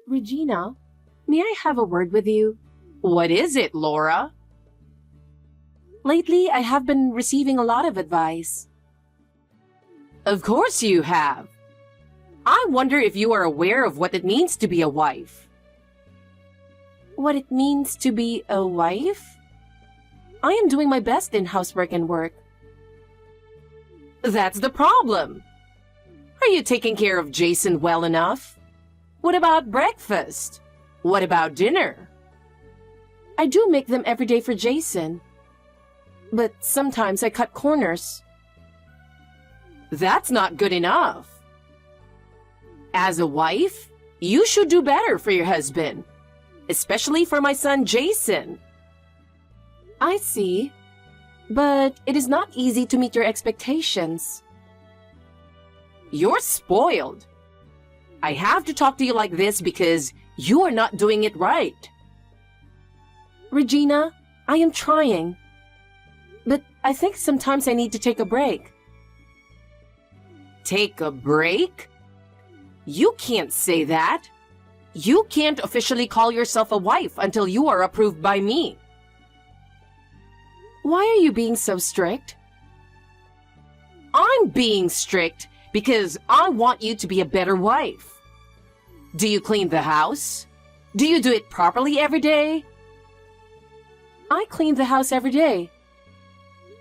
Regina, may I have a word with you? What is it, Laura? Lately, I have been receiving a lot of advice. Of course you have. I wonder if you are aware of what it means to be a wife. What it means to be a wife? I am doing my best in housework and work. That's the problem. Are you taking care of Jason well enough? What about breakfast? What about dinner? I do make them every day for Jason. But sometimes I cut corners. That's not good enough. As a wife, you should do better for your husband, especially for my son Jason. I see. But it is not easy to meet your expectations. You're spoiled. I have to talk to you like this because you are not doing it right. Regina, I am trying. But I think sometimes I need to take a break. Take a break? You can't say that. You can't officially call yourself a wife until you are approved by me. Why are you being so strict? I'm being strict because I want you to be a better wife. Do you clean the house? Do you do it properly every day? I clean the house every day.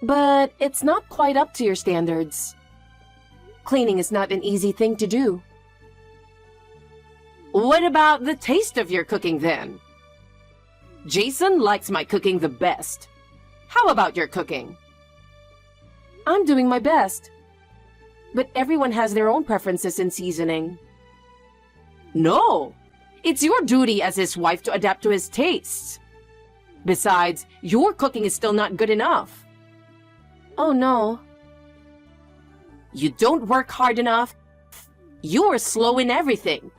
But it's not quite up to your standards. Cleaning is not an easy thing to do. What about the taste of your cooking then? Jason likes my cooking the best. How about your cooking? I'm doing my best. But everyone has their own preferences in seasoning. No, it's your duty as his wife to adapt to his tastes. Besides, your cooking is still not good enough. Oh no. You don't work hard enough. You are slow in everything.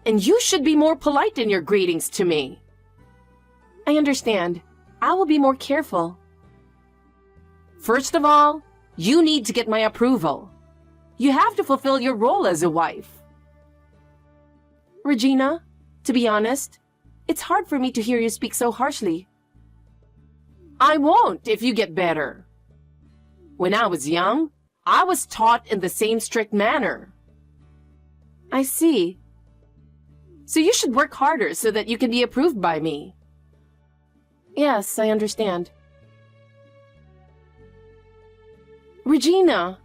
And you should be more polite in your greetings to me. I understand. I will be more careful. First of all, you need to get my approval. You have to fulfill your role as a wife. Regina, to be honest, it's hard for me to hear you speak so harshly. I won't if you get better. When I was young, I was taught in the same strict manner. I see. So you should work harder so that you can be approved by me. Yes, I understand. Regina,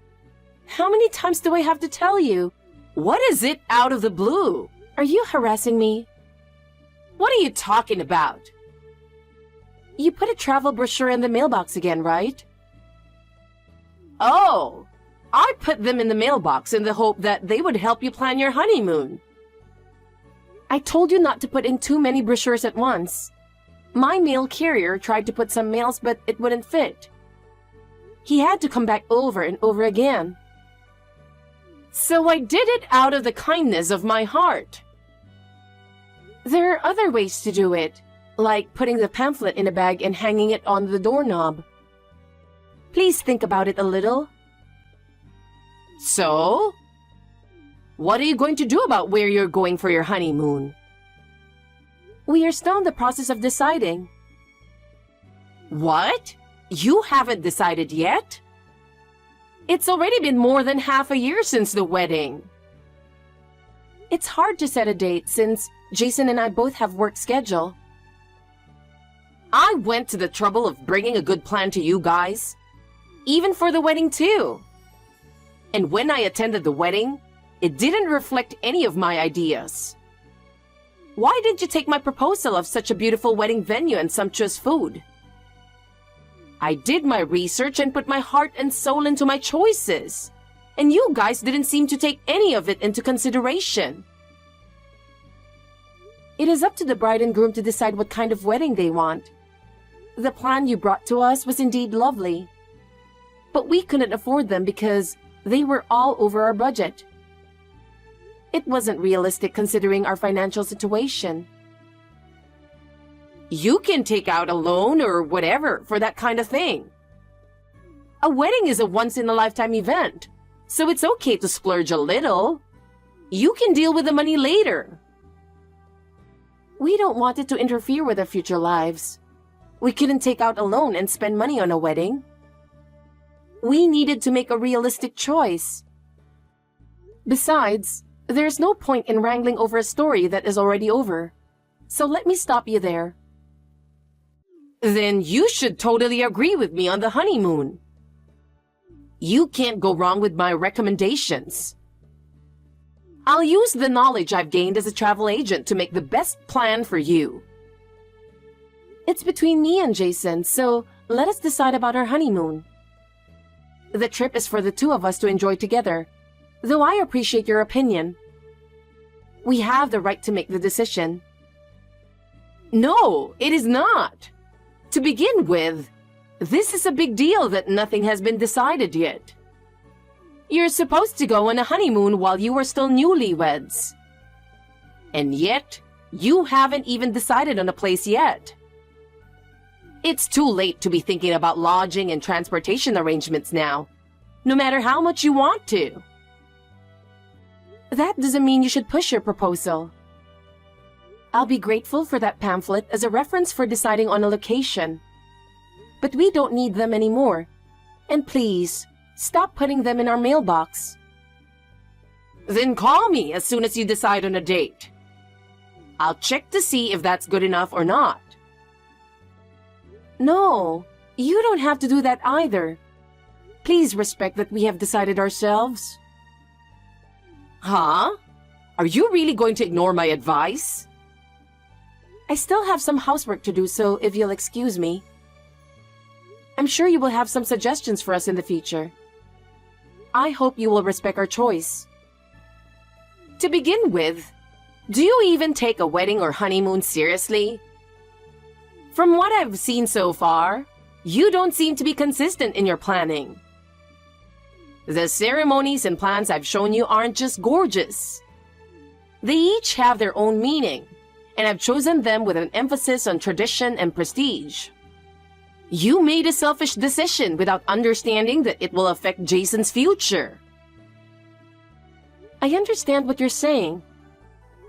how many times do I have to tell you? What is it out of the blue? Are you harassing me? What are you talking about? You put a travel brochure in the mailbox again, right? Oh, I put them in the mailbox in the hope that they would help you plan your honeymoon. I told you not to put in too many brochures at once. My mail carrier tried to put some mails, but it wouldn't fit. He had to come back over and over again. So I did it out of the kindness of my heart. There are other ways to do it, like putting the pamphlet in a bag and hanging it on the doorknob. Please think about it a little. So? What are you going to do about where you're going for your honeymoon? We are still in the process of deciding. What? You haven't decided yet? It's already been more than half a year since the wedding. It's hard to set a date since Jason and I both have work schedule. I went to the trouble of bringing a good plan to you guys, even for the wedding too. And when I attended the wedding, it didn't reflect any of my ideas. Why didn't you take my proposal of such a beautiful wedding venue and sumptuous food? I did my research and put my heart and soul into my choices, and you guys didn't seem to take any of it into consideration. It is up to the bride and groom to decide what kind of wedding they want. The plan you brought to us was indeed lovely, but we couldn't afford them because they were all over our budget. It wasn't realistic considering our financial situation. You can take out a loan or whatever for that kind of thing. A wedding is a once-in-a-lifetime event, so it's okay to splurge a little. You can deal with the money later. We don't want it to interfere with our future lives. We couldn't take out a loan and spend money on a wedding. We needed to make a realistic choice. Besides, there's no point in wrangling over a story that is already over. So let me stop you there. Then you should totally agree with me on the honeymoon. You can't go wrong with my recommendations. I'll use the knowledge I've gained as a travel agent to make the best plan for you. It's between me and Jason, so let us decide about our honeymoon. The trip is for the two of us to enjoy together, though I appreciate your opinion. We have the right to make the decision. No, it is not. To begin with, this is a big deal that nothing has been decided yet. You're supposed to go on a honeymoon while you are still newlyweds. And yet, you haven't even decided on a place yet. It's too late to be thinking about lodging and transportation arrangements now, no matter how much you want to. That doesn't mean you should push your proposal. I'll be grateful for that pamphlet as a reference for deciding on a location. But we don't need them anymore. And please, stop putting them in our mailbox. Then call me as soon as you decide on a date. I'll check to see if that's good enough or not. No, you don't have to do that either. Please respect that we have decided ourselves. Huh? Are you really going to ignore my advice? I still have some housework to do, so if you'll excuse me. I'm sure you will have some suggestions for us in the future. I hope you will respect our choice. To begin with, do you even take a wedding or honeymoon seriously? From what I've seen so far, you don't seem to be consistent in your planning. The ceremonies and plans I've shown you aren't just gorgeous. They each have their own meaning, and I've chosen them with an emphasis on tradition and prestige. You made a selfish decision without understanding that it will affect Jason's future. I understand what you're saying,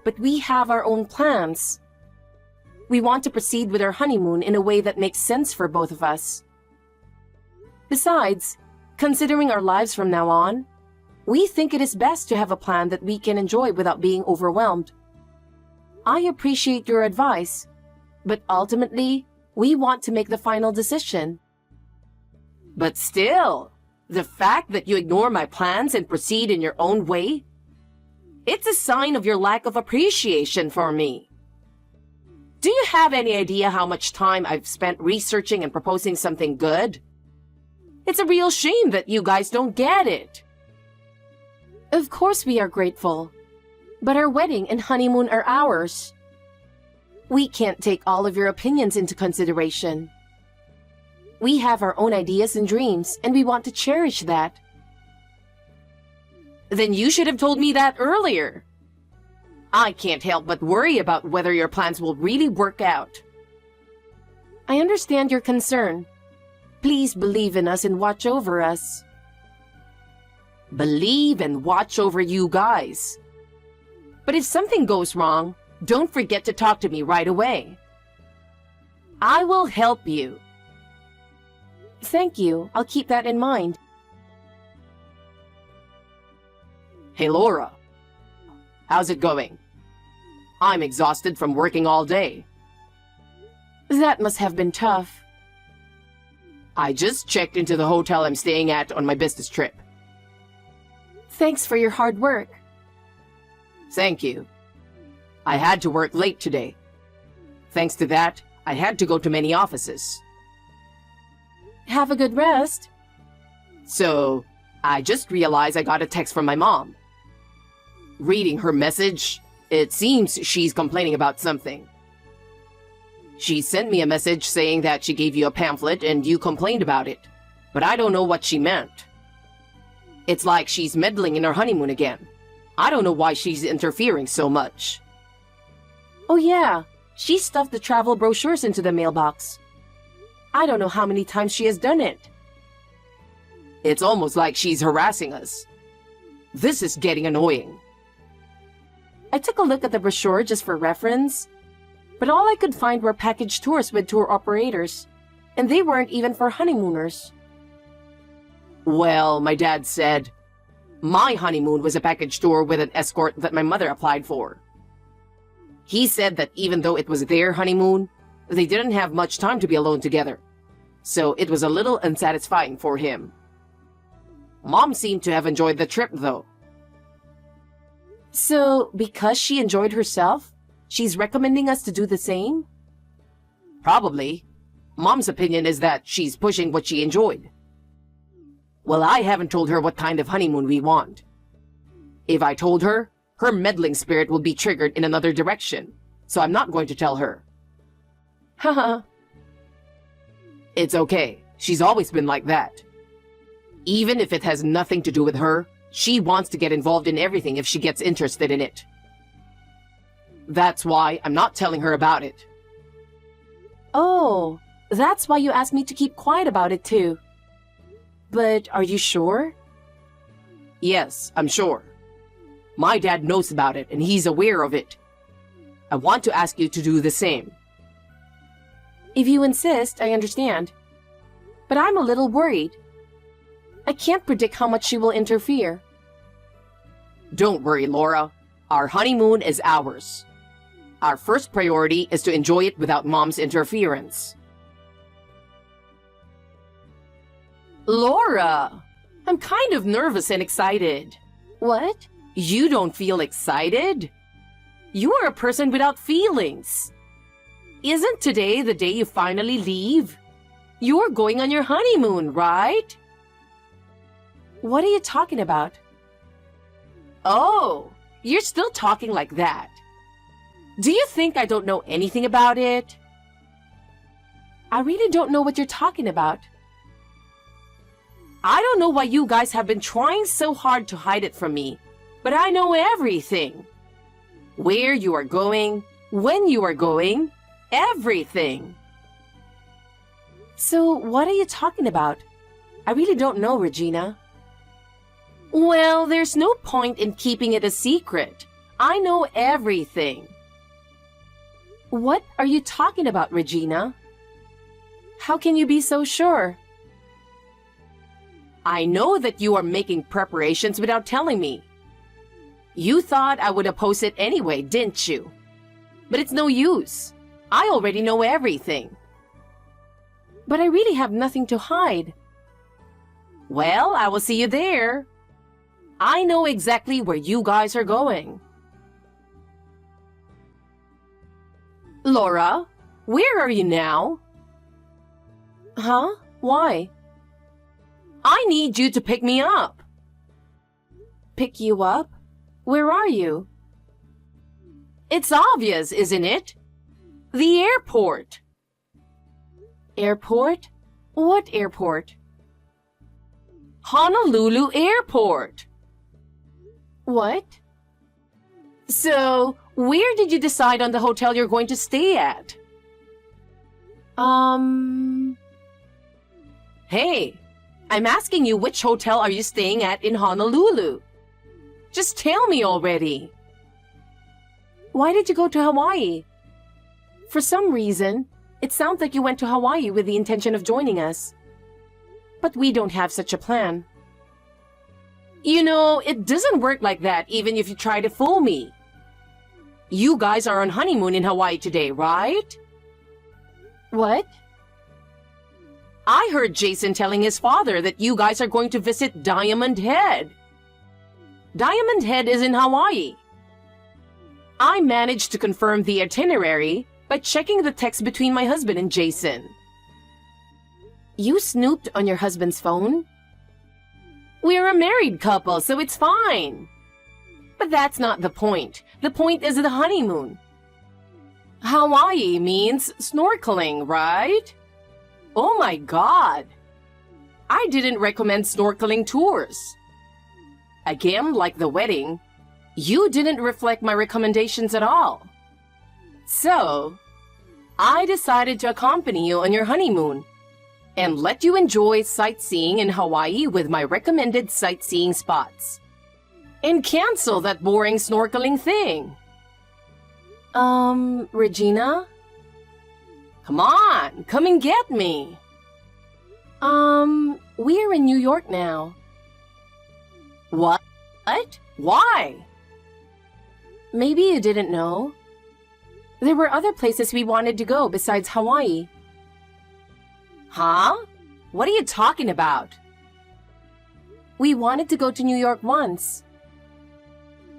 but we have our own plans. We want to proceed with our honeymoon in a way that makes sense for both of us. Besides, considering our lives from now on, we think it is best to have a plan that we can enjoy without being overwhelmed. I appreciate your advice, but ultimately, we want to make the final decision. But still, the fact that you ignore my plans and proceed in your own way, it's a sign of your lack of appreciation for me. Do you have any idea how much time I've spent researching and proposing something good? It's a real shame that you guys don't get it. Of course we are grateful, but our wedding and honeymoon are ours. We can't take all of your opinions into consideration. We have our own ideas and dreams, and we want to cherish that. Then you should have told me that earlier. I can't help but worry about whether your plans will really work out. I understand your concern. Please believe in us and watch over us. Believe and watch over you guys. But if something goes wrong, don't forget to talk to me right away. I will help you. Thank you. I'll keep that in mind. Hey, Laura. How's it going? I'm exhausted from working all day. That must have been tough. I just checked into the hotel I'm staying at on my business trip. Thanks for your hard work. Thank you. I had to work late today. Thanks to that, I had to go to many offices. Have a good rest. So, I just realized I got a text from my mom. Reading her message, it seems she's complaining about something. She sent me a message saying that she gave you a pamphlet and you complained about it, but I don't know what she meant. It's like she's meddling in our honeymoon again. I don't know why she's interfering so much. Oh yeah, she stuffed the travel brochures into the mailbox. I don't know how many times she has done it. It's almost like she's harassing us. This is getting annoying. I took a look at the brochure just for reference, But all I could find were package tours with tour operators, and they weren't even for honeymooners. Well, my dad said, my honeymoon was a package tour with an escort that my mother applied for. He said that even though it was their honeymoon, they didn't have much time to be alone together, so it was a little unsatisfying for him. Mom seemed to have enjoyed the trip, though. So, because she enjoyed herself, she's recommending us to do the same? Probably. Mom's opinion is that she's pushing what she enjoyed. Well, I haven't told her what kind of honeymoon we want. If I told her, her meddling spirit will be triggered in another direction, so I'm not going to tell her. Haha. It's okay. She's always been like that. Even if it has nothing to do with her, she wants to get involved in everything if she gets interested in it. That's why I'm not telling her about it. Oh, that's why you asked me to keep quiet about it too. But are you sure? Yes, I'm sure. My dad knows about it and he's aware of it. I want to ask you to do the same. If you insist, I understand. But I'm a little worried. I can't predict how much she will interfere. Don't worry, Laura. Our honeymoon is ours. Our first priority is to enjoy it without Mom's interference. Laura! I'm kind of nervous and excited. What? You don't feel excited? You are a person without feelings. Isn't today the day you finally leave? You're going on your honeymoon, right? What are you talking about? Oh, you're still talking like that. Do you think I don't know anything about it? I really don't know what you're talking about. I don't know why you guys have been trying so hard to hide it from me, but I know everything. Where you are going, when you are going, everything. So, what are you talking about? I really don't know, Regina. Well, there's no point in keeping it a secret. I know everything. What are you talking about, Regina? How can you be so sure? I know that you are making preparations without telling me. You thought I would oppose it anyway, didn't you? But it's no use. I already know everything. But I really have nothing to hide. Well, I will see you there. I know exactly where you guys are going. Laura, where are you now? Huh? Why? I need you to pick me up. Pick you up? Where are you? It's obvious, isn't it? The airport. Airport? What airport? Honolulu Airport. What? So, where did you decide on the hotel you're going to stay at? Hey, I'm asking you, which hotel are you staying at in Honolulu? Just tell me already. Why did you go to Hawaii? For some reason, it sounds like you went to Hawaii with the intention of joining us. But we don't have such a plan. You know, it doesn't work like that even if you try to fool me. You guys are on honeymoon in Hawaii today, right? What? I heard Jason telling his father that you guys are going to visit Diamond Head. Diamond Head is in Hawaii. I managed to confirm the itinerary by checking the text between my husband and Jason. You snooped on your husband's phone? We're a married couple, so it's fine. But that's not the point. The point is the honeymoon. Hawaii means snorkeling, right? Oh my God! I didn't recommend snorkeling tours. Again, like the wedding, you didn't reflect my recommendations at all. So, I decided to accompany you on your honeymoon and let you enjoy sightseeing in Hawaii with my recommended sightseeing spots. And cancel that boring snorkeling thing. Regina? Come on, come and get me. We're in New York now. What? Why? Maybe you didn't know. There were other places we wanted to go besides Hawaii. Huh? What are you talking about? We wanted to go to New York once.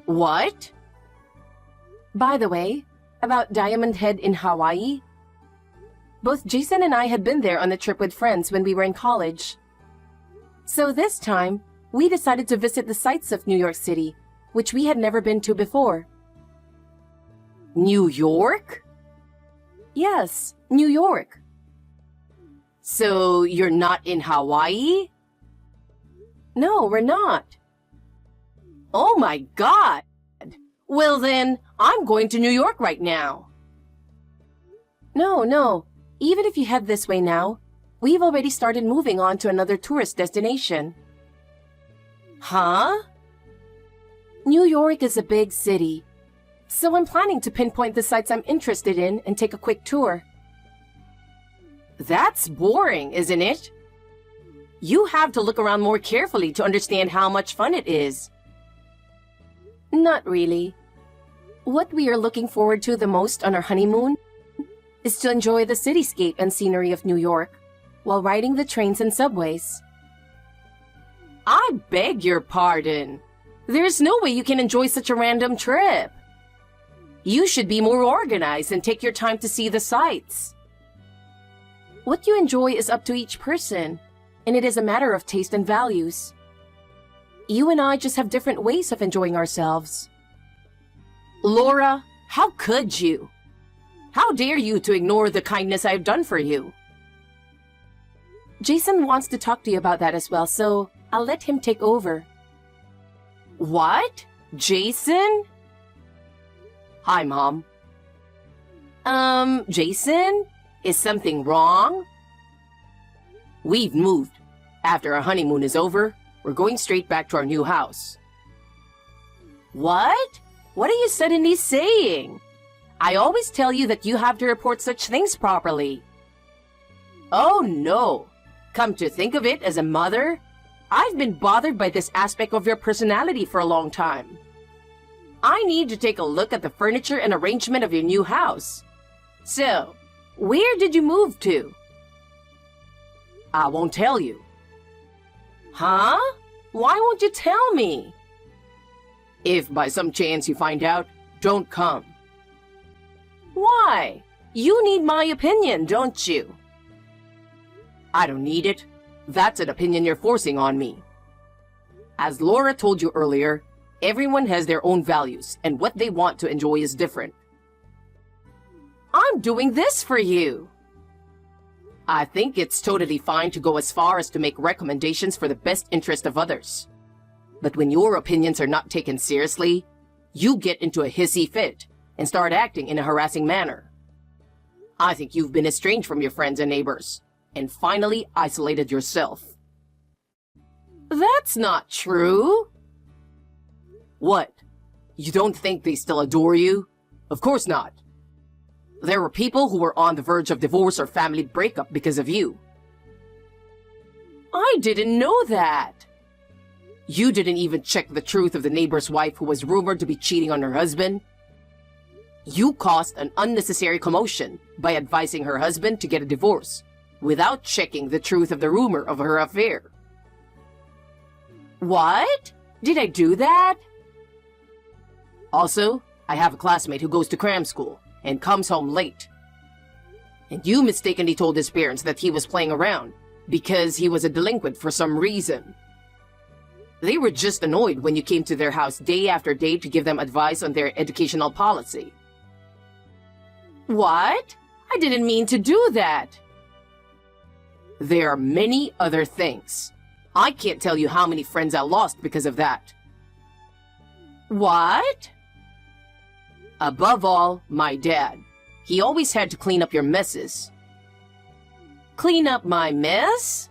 What? By the way, about Diamond Head in Hawaii. Both Jason and I had been there on a trip with friends when we were in college. So this time, we decided to visit the sights of New York City, which we had never been to before. New York? Yes, New York. So you're not in Hawaii? No, we're not. Oh my God! Well then, I'm going to New York right now. No. Even if you head this way now, we've already started moving on to another tourist destination. Huh? New York is a big city, so I'm planning to pinpoint the sites I'm interested in and take a quick tour. That's boring, isn't it? You have to look around more carefully to understand how much fun it is. Not really. What we are looking forward to the most on our honeymoon is to enjoy the cityscape and scenery of New York while riding the trains and subways. I beg your pardon. There's no way you can enjoy such a random trip. You should be more organized and take your time to see the sights. What you enjoy is up to each person, and it is a matter of taste and values. You and I just have different ways of enjoying ourselves. Laura, how could you? How dare you to ignore the kindness I've done for you? Jason wants to talk to you about that as well, so I'll let him take over. What? Jason? Hi, Mom. Jason? Is something wrong? We've moved. After our honeymoon is over, we're going straight back to our new house. What? What are you suddenly saying? I always tell you that you have to report such things properly. Oh no. Come to think of it, as a mother, I've been bothered by this aspect of your personality for a long time. I need to take a look at the furniture and arrangement of your new house. So, where did you move to? I won't tell you. Huh? Why won't you tell me? If by some chance you find out, don't come. Why? You need my opinion, don't you? I don't need it. That's an opinion you're forcing on me. As Laura told you earlier, everyone has their own values, and what they want to enjoy is different. I'm doing this for you. I think it's totally fine to go as far as to make recommendations for the best interest of others. But when your opinions are not taken seriously, you get into a hissy fit and start acting in a harassing manner. I think you've been estranged from your friends and neighbors, and finally isolated yourself. That's not true. What? You don't think they still adore you? Of course not. There were people who were on the verge of divorce or family breakup because of you. I didn't know that. You didn't even check the truth of the neighbor's wife who was rumored to be cheating on her husband. You caused an unnecessary commotion by advising her husband to get a divorce without checking the truth of the rumor of her affair. What? Did I do that? Also, I have a classmate who goes to cram school and comes home late. And you mistakenly told his parents that he was playing around because he was a delinquent for some reason. They were just annoyed when you came to their house day after day to give them advice on their educational policy. What? I didn't mean to do that. There are many other things. I can't tell you how many friends I lost because of that. What? Above all, my dad. He always had to clean up your messes. Clean up my mess?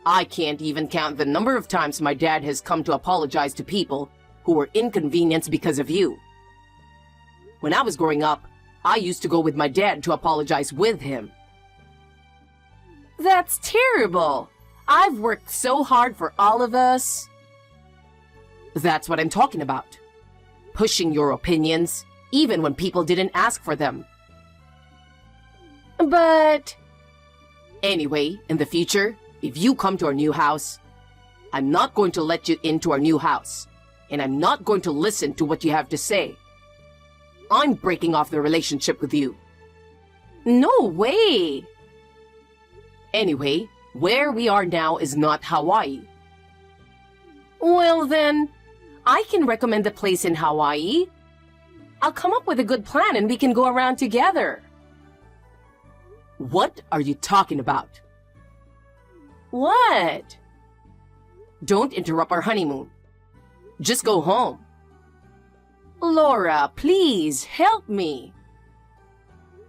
I can't even count the number of times my dad has come to apologize to people who were inconvenienced because of you. When I was growing up, I used to go with my dad to apologize with him. That's terrible. I've worked so hard for all of us. That's what I'm talking about. Pushing your opinions, even when people didn't ask for them. But... Anyway, in the future, if you come to our new house, I'm not going to let you into our new house, and I'm not going to listen to what you have to say. I'm breaking off the relationship with you. No way! Anyway, where we are now is not Hawaii. Well then, I can recommend a place in Hawaii. I'll come up with a good plan and we can go around together. What are you talking about? What? Don't interrupt our honeymoon. Just go home. Laura, please help me.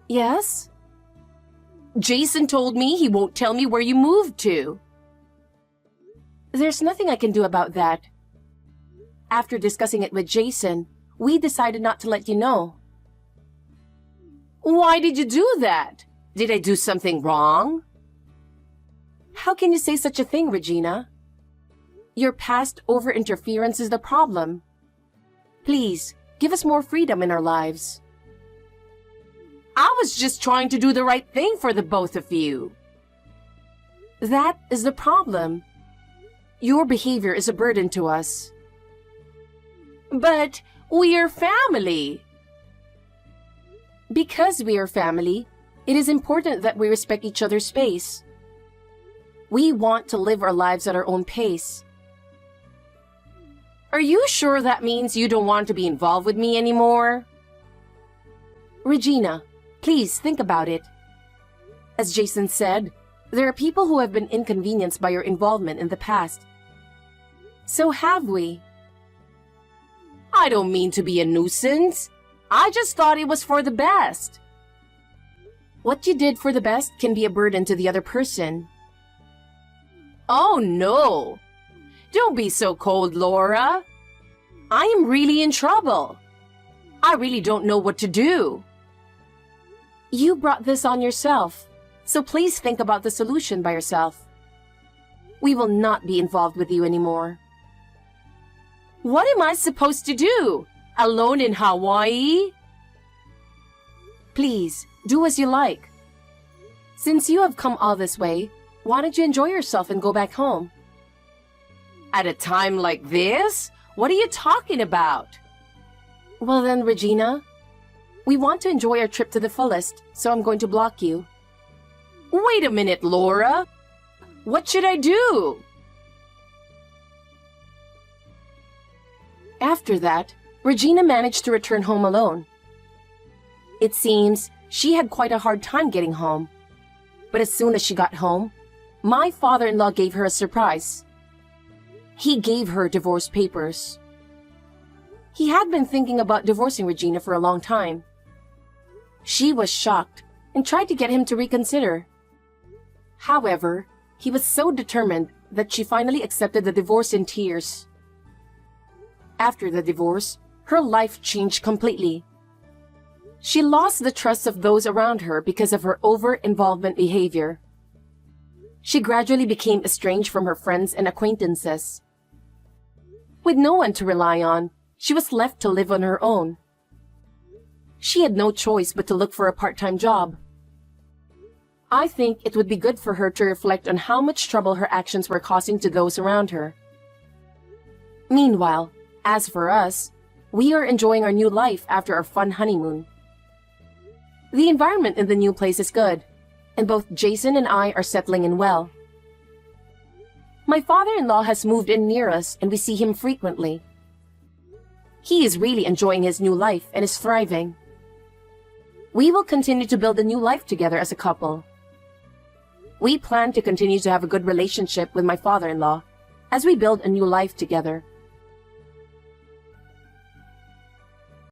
Yes? Jason told me he won't tell me where you moved to. There's nothing I can do about that. After discussing it with Jason, we decided not to let you know. Why did you do that? Did I do something wrong? How can you say such a thing, Regina? Your past over-interference is the problem. Please, give us more freedom in our lives. I was just trying to do the right thing for the both of you. That is the problem. Your behavior is a burden to us. But we are family. Because we are family, it is important that we respect each other's space. We want to live our lives at our own pace. Are you sure that means you don't want to be involved with me anymore? Regina, please think about it. As Jason said, there are people who have been inconvenienced by your involvement in the past. So have we. I don't mean to be a nuisance. I just thought it was for the best. What you did for the best can be a burden to the other person. Oh no! Don't be so cold, Laura. I am really in trouble. I really don't know what to do. You brought this on yourself, so please think about the solution by yourself. We will not be involved with you anymore. What am I supposed to do? Alone in Hawaii? Please, do as you like. Since you have come all this way, why don't you enjoy yourself and go back home? At a time like this? What are you talking about? Well then, Regina, we want to enjoy our trip to the fullest, so I'm going to block you. Wait a minute, Laura. What should I do? After that, Regina managed to return home alone. It seems she had quite a hard time getting home. But as soon as she got home, my father-in-law gave her a surprise. He gave her divorce papers. He had been thinking about divorcing Regina for a long time. She was shocked and tried to get him to reconsider. However, he was so determined that she finally accepted the divorce in tears. After the divorce, her life changed completely. She lost the trust of those around her because of her over-involvement behavior. She gradually became estranged from her friends and acquaintances. With no one to rely on, she was left to live on her own. She had no choice but to look for a part-time job. I think it would be good for her to reflect on how much trouble her actions were causing to those around her. Meanwhile, as for us, we are enjoying our new life after our fun honeymoon. The environment in the new place is good, and both Jason and I are settling in well. My father-in-law has moved in near us and we see him frequently. He is really enjoying his new life and is thriving. We will continue to build a new life together as a couple. We plan to continue to have a good relationship with my father-in-law as we build a new life together.